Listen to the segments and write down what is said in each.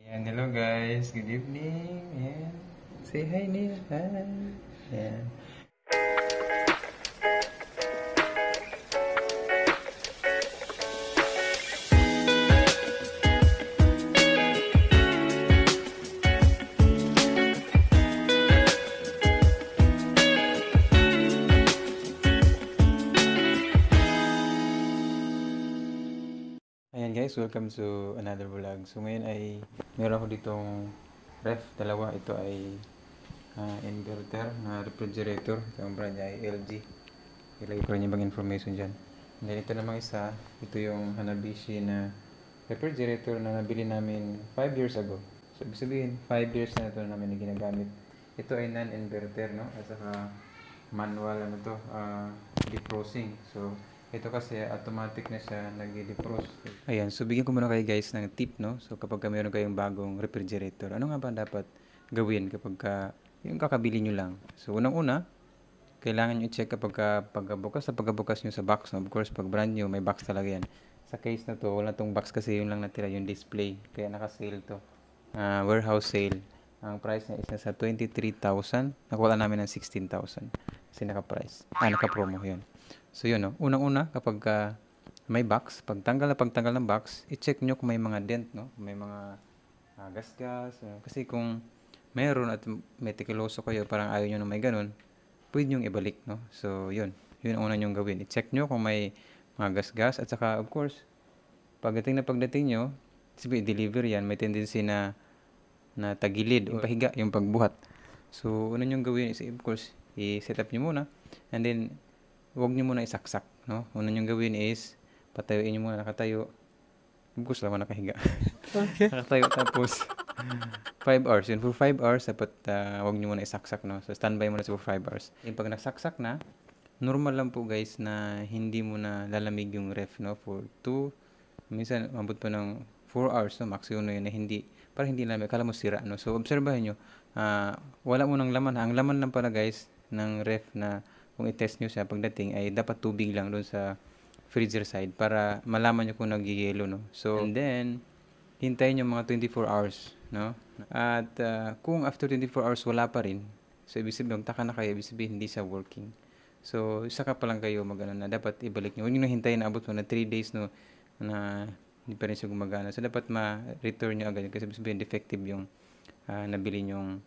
Ayan, hello guys. Good evening. Ayan. Say hi, Neil. Hi. Ayan. Ayan guys, welcome to another vlog. So ngayon ay meron ako ditong ref, dalawa. Ito ay inverter na refrigerator. Ito ang brand niya ay LG. Ilagay ko rin yung ibang information dyan. And then ito namang isa, ito yung Hanabishi na refrigerator na nabili namin 5 years ago. So ibig sabihin, 5 years na ito namin na ginagamit. Ito ay non-inverter, no? At saka manual defrosting. So ito kasi automatic na siya nag-defrost. Ayan, so bigyan ko muna kayo guys ng tip, no? So kapag meron kayong bagong refrigerator, ano nga ba dapat gawin kapag yung kakabili nyo lang? So unang-una, kailangan nyo i-check kapag pagkabukas nyo sa box, no? Of course, pag brand new, may box talaga yan. Sa case na to, wala tong box kasi yun lang natira, yung display. Kaya naka-sale to. Warehouse sale. Ang price niya is nasa 23,000. Nakuha namin ng 16,000. Kasi naka-price. Naka-promo yun. So yun, no? Unang-una, kapag may box, pagtanggal ng box, i-check nyo kung may mga dent, no? May mga gas-gas. Kasi kung mayroon at meticuloso kayo, parang ayaw nyo na may ganun, pwede nyo ibalik, no? So yun. Yun ang una nyong gawin. I-check nyo kung may mga gas-gas. At saka, of course, pagdating nyo, sabi, deliver yan, may tendency na tagilid o pahiga yung pagbuhat. So, una nyong gawin is, of course, i-set up nyo muna. And then, huwag nyo muna isaksak, no? Una nyong gawin is, patayuin nyo muna, nakatayo. Of course, naman nakahiga. Okay. Nakatayo, tapos, 5 hours. Yun, for 5 hours, dapat huwag nyo muna isaksak, no? So, standby muna for 5 hours. Yung pag nasaksak na, normal lang po guys na hindi mo na lalamig yung ref, no? For 2, minsan, mabot pa ng 4 hours, no? Maximum na yun na hindi, para hindi lamig. Kala mo sira, no? So, obserbahan nyo, wala mo ng laman. Ang laman lang pala guys, ng ref na kung i-test nyo siya pagdating ay dapat tubig lang doon sa freezer side para malaman nyo kung nag-yellow, no? So, and then, hintayin nyo mga 24 hours, no? At kung after 24 hours wala pa rin, so ibig sabihin, magtaka na kayo, ibig sabihin hindi siya working. So, saka pa lang kayo na dapat ibalik nyo. Huwag nyo na hintayin na abot mo na 3 days, no, na hindi pa rin siya gumagana. So, dapat ma-return nyo agad kasi ibig sabihin defective yung nabili nyong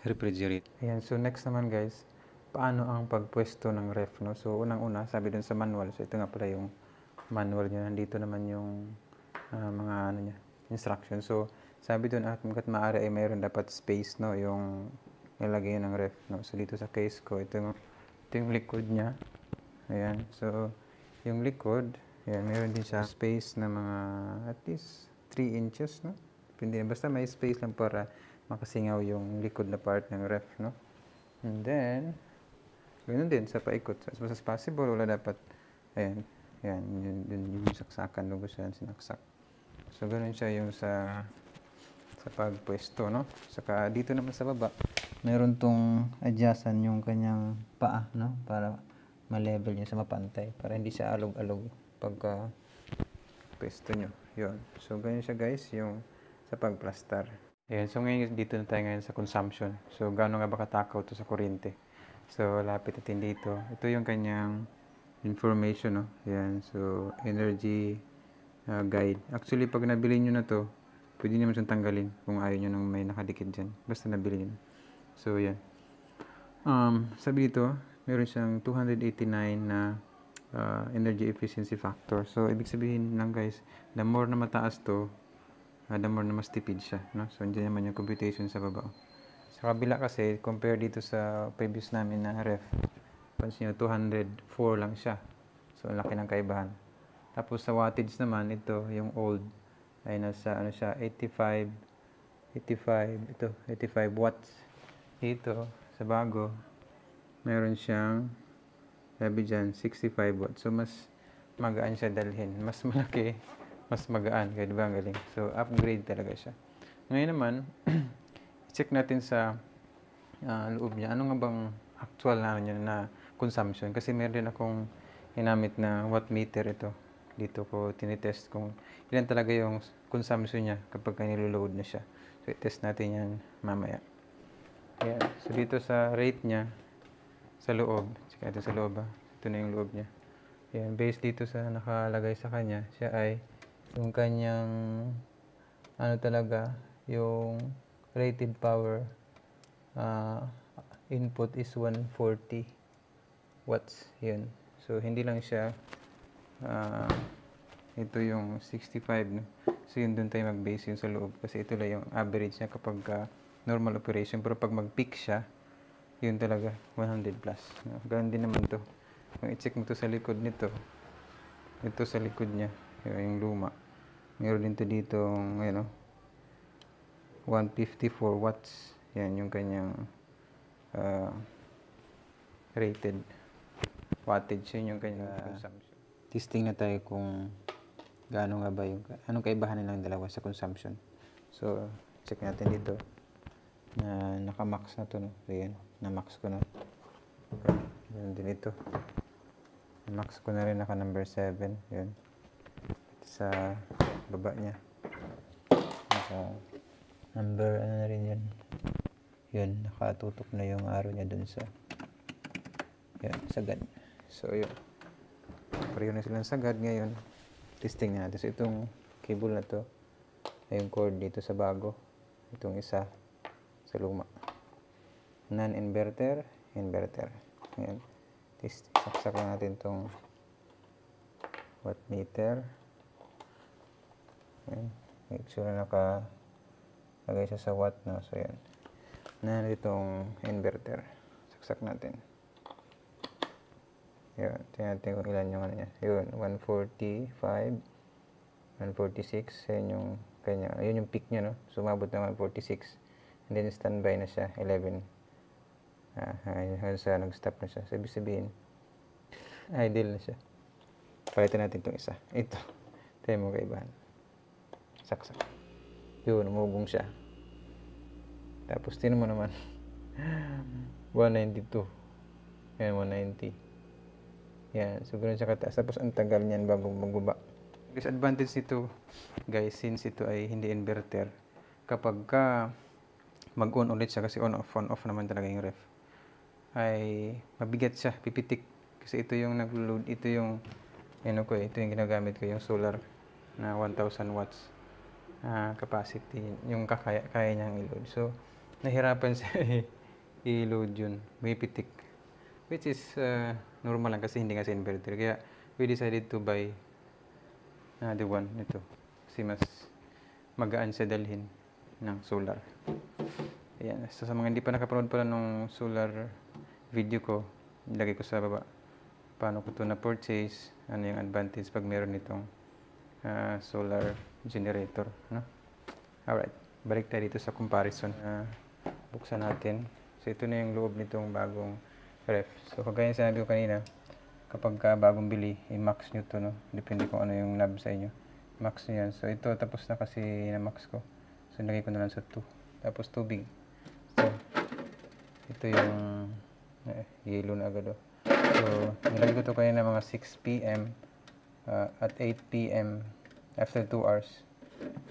refrigerator. Ayan, so next naman guys, paano ang pagpwesto ng ref, no? So, unang-una, sabi dun sa manual. So, ito nga pala yung manual niya. Nandito naman yung mga instruction. So, sabi dun, hanggat maaari ay mayroon dapat space, no? Yung nilagay ng ref, no? So, dito sa case ko, ito yung likod niya. Ayan. So, yung likod, ayan, mayroon din siya space na mga at least 3 inches, no? Depende. Basta may space lang para makasingaw yung likod na part ng ref, no? And then, ganoon din sa paikot. As much as possible, wala dapat, ayan, yun yung saksakan, lugo siya sinaksak. So, ganoon siya yung sa pagpwesto, no? Saka dito naman sa baba, mayroon tong adjustan yung kanyang paa, no? Para ma-level niya sa mapantay. Para hindi siya alog-alog pagka pwesto nyo. Yun. So, ganyan siya guys, yung sa pagplastar. Ayan, so ngayon dito na tayo ngayon sa consumption. So, gaano nga ba katakaw to sa kuryente? So, lapit natin dito. Ito yung kanyang information, no? Ayan, so, energy guide. Actually, pag nabili nyo na to, pwede naman siyang tanggalin kung ayaw nyo nang may nakadikit dyan. Basta nabili nyo. So, yan. Sabi dito, meron siyang 289 na energy efficiency factor. So, ibig sabihin lang guys, the more na mataas to, the more na mas tipid siya, no? So, andyan naman yung computation sa baba. Sa kabila kasi, compare dito sa previous namin na ref, pansin nyo, 204 lang siya. So, ang laki ng kaibahan. Tapos sa wattage naman, ito, yung old, ay nasa, 85 watts. Dito, sa bago, meron siyang, sabi dyan, 65 watts. So, mas magaan siya dalhin. Mas malaki, mas magaan. Kaya diba ang galing? So, upgrade talaga siya. Ngayon naman, check natin sa loob niya. Ano nga bang actual na consumption? Kasi meron din akong ginamit na watt meter ito. Dito ko tinitest kung ilan talaga yung consumption niya kapag niloload na siya. So, i-test natin yan mamaya. Ayan. So, dito sa rate niya, sa loob, tsaka ito sa loob ito na yung loob niya. Ayan. Based dito sa nakalagay sa kanya, siya ay yung kanyang, ano talaga, yung rated power input is 140 watts. Yun. So, hindi lang siya ito yung 65, no? So, yun doon tayo mag-base yun sa loob. Kasi ito lang yung average niya kapag normal operation. Pero pag mag-peak siya, yun talaga, 100 plus. No? Ganun din naman to. Kung i-check mo to sa likod nito, ito sa likod niya, yung luma. Meron din to dito, 154 watts. Yan yung kanyang rated wattage. Yun yung kanyang consumption. Testing na tayo kung gaano nga ba yung, anong kaibahan nilang dalawa sa consumption. So, check natin dito na naka-max na to, no? So, yan, na-max ko na. Yan din ito. Na-max ko na rin, naka number 7. Yan. Sa baba niya. Naka number, ano na rin yan. Yun, nakatutok na yung arrow niya dun sa, yan, sagad. So, yun. Pareho na silang sagad ngayon. Testing natin. So, itong cable na to ay yung cord dito sa bago. Itong isa sa luma. Non-inverter, inverter. Ayan. Saksak lang natin itong wattmeter. Ayan. Make sure na nakalagay siya sa watt na. So, ayan. Na itong inverter. Saksak natin. Yun, tingnan natin kung ilan yung ano niya. Yun, 145, 146. Yun yung kanya. Yun yung peak niya, no? Sumabot na 146. And then, standby na siya, 11. Hanggang sa nag-stop na siya. Sabi sabihin, idle na siya. Palitan natin itong isa. Ito. Tayo mo kaibahan. Saksak. Yun, umugong siya. Tapos, tinan mo naman. 192. Yan, 190. Yan, so ganoon siya kataas. Tapos ang tagal niyan bago magbaba. Disadvantage nito, guys, since ito ay hindi inverter, kapag mag-on ulit siya, kasi on off naman talaga yung ref, ay mabigat siya, pipitik. Kasi ito yung nag-load, ito yung ito yung ginagamit ko, yung solar na 1000 watts capacity, yung kaya niyang i-load. So, nahirapan siya i-load yun, may pitik. Which is normal lang kasi hindi nga sa inverter. Kaya we decided to buy the one nito. Kasi mas magaan siya dalhin ng solar. Ayan. So, sa mga hindi pa nakapanood pala nung solar video ko, ilagay ko sa baba. Paano ko ito na-purchase, ano yung advantage pag meron itong solar generator. No? Alright. Balik tayo dito sa comparison. Buksan natin. So, ito na yung loob nitong bagong ref. So, kagaya sinabi ko kanina, kapag bagong bili, i-max nyo to, no? Depende kung ano yung knob sa inyo. Max nyo yan. So, ito, tapos na kasi na-max ko. So, nilagay ko na lang sa 2. Tapos, tubig. So, ito yung yellow na agad, oh. So, nilagay ko to kanina mga 6 p.m. At 8 p.m. after 2 hours.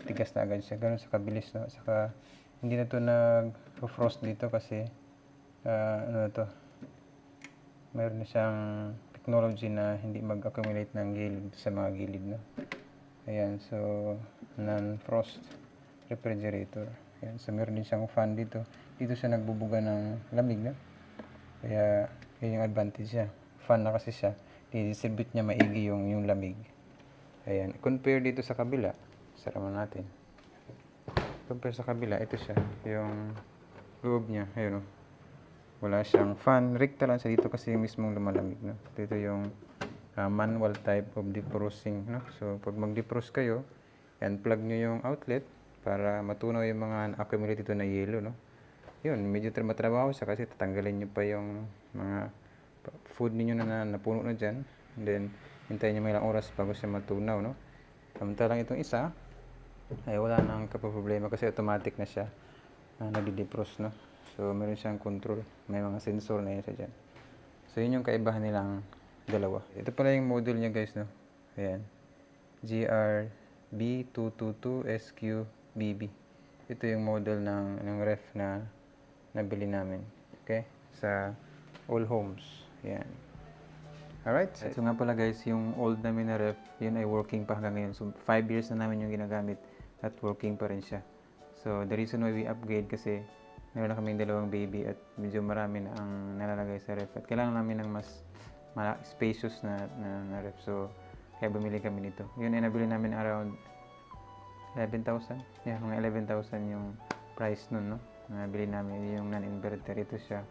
Tigas na agad siya. Ganun sa kabilis, no? Saka, hindi na to nag-frost dito kasi, ano na to, mayroon na siyang technology na hindi mag-accumulate ng gilid sa mga gilid, no? Ayan, so non-frost refrigerator. Ayan, so meron din siyang fan dito. Dito siya nagbubuga ng lamig, no? Kaya yun yung advantage niya. Fan na kasi siya, i-distribute niya maigi yung lamig. Ayan, compare dito sa kabila. Saraman natin. Compare sa kabila, ito siya, yung loob niya. Ayun, oh. Wala siyang fan. Rekta lang siya dito kasi mismong lumalamig, no? Dito yung manual type of defrosting, no? So, pag mag-defrost kayo, unplug nyo yung outlet para matunaw yung mga accumulate dito na yellow, no? Yun, medyo matrabaho siya kasi tatanggalin nyo pa yung mga food ninyo na napuno na dyan. And then, hintayin nyo may ilang oras bago siya matunaw, no? Samantalang itong isa, ay wala nang kaproblema kasi automatic na siya nag-defrost, no? So, meron siyang control. May mga sensor na yun sa dyan. So, yun yung kaibahan nilang dalawa. Ito pala yung model niya, guys, no? Ayan. GR B222SQBB. Ito yung model ng ref na nabili namin. Okay? Sa All Homes. Yan. Alright? So nga pala guys, yung old namin na ref, yun ay working pa hanggang ngayon. So 5 years na namin yung ginagamit at working pa rin siya. So the reason why we upgrade kasi meron na kaming dalawang baby at medyo marami na ang nalalagay sa ref. At kailangan namin ng mas spacious na ref. So kaya bumili kami nito. Yun ay nabili namin around 11,000. Yeah, mga 11,000 yung price nun, no? Nabili namin yung non-inverter. Ito siya.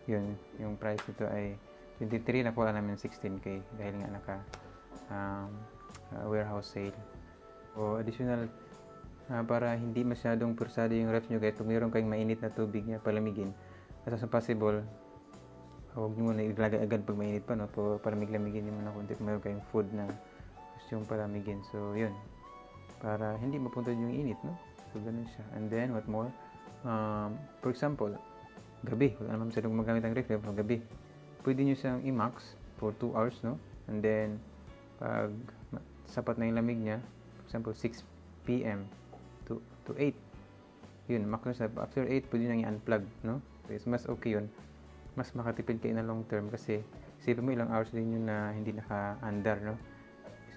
Yun, yung price nito ay 23. Nakuha namin 16K dahil nga naka warehouse sale. O additional, para hindi masyadong pursado yung ref nyo guys, kung meron kayong mainit na tubig niya, palamigin. As possible, huwag nyo muna ilagay agad pag mainit pa, no? Palamig-lamigin nyo muna kunti kung meron kayong food na gusto yung palamigin. So, yun. Para hindi mapunta yung init, no? So, ganun siya. And then, what more? For example, gabi. Wala naman masyadong gumagamit ng ref, pero gabi. Pwede nyo siyang i-max for 2 hours, no? And then, pag sapat na yung lamig niya, for example, 6 p.m. to 8. Yun, max na. After 8, pwede nyo i-unplug, no? So, mas okay yun. Mas makatipid kayo na long term kasi isipin mo ilang hours din yun na hindi naka-andar, no?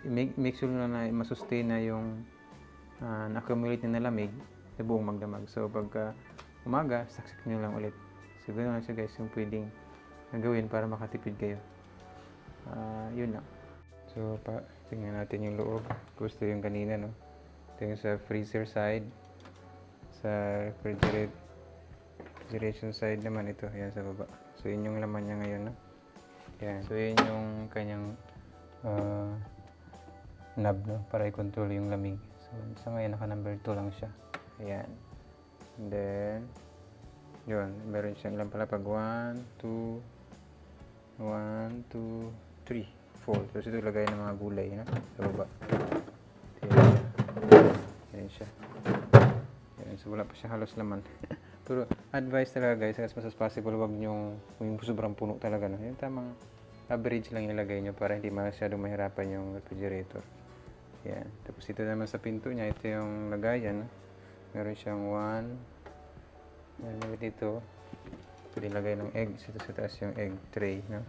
Make sure na masustain na yung na-accumulate na lamig sa buong magdamag. So, pagka umaga, saksak nyo lang ulit. So, ganoon lang siya guys yung pwedeng gawin para makatipid kayo. Yun lang. So, tingnan natin yung loob. Gusto yung kanina, no? Ito yung sa freezer side. Sa refrigeration side naman ito. Yan sa baba. So, yun yung laman niya ngayon, no? Yan. So, yun yung kanyang knob, no? Para i-control yung lamig. So, sa ngayon, naka number 2 lang siya. Ayan. And then, yun. Meron siyang ilang palapag. 1, 2, 3, 4. So, ito lagay ng mga gulay, no? Sa baba. Ayan siya. Ayan. So, wala pa siya halos laman. Pero advice talaga guys, as much as possible, wag nyo yung sobrang puno talaga, no? Yung tamang average lang ilagay nyo para hindi masyadong mahirapan yung refrigerator. Yan. Tapos ito naman sa pinto niya, ito yung lagayan, no? Meron siyang 1. Meron dito. Pwede lagay ng egg. Ito sa taas yung egg tray, no?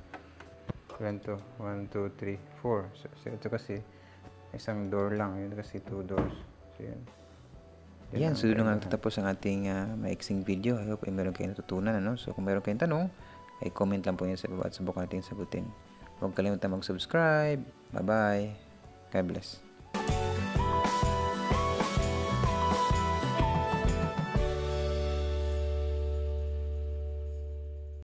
Ilan to? 1, 2, 3, 4. So ito kasi isang door lang. Ito kasi 2 doors. So yan. Yan, so doon nga tatapos ang ating maiksing video. I hope ay meron kayong natutunan, ano? So kung meron kayong tanong, ay comment lang po yan sa baba at subukan natin sagutin. Huwag kalimutan mag-subscribe. Bye-bye. God bless.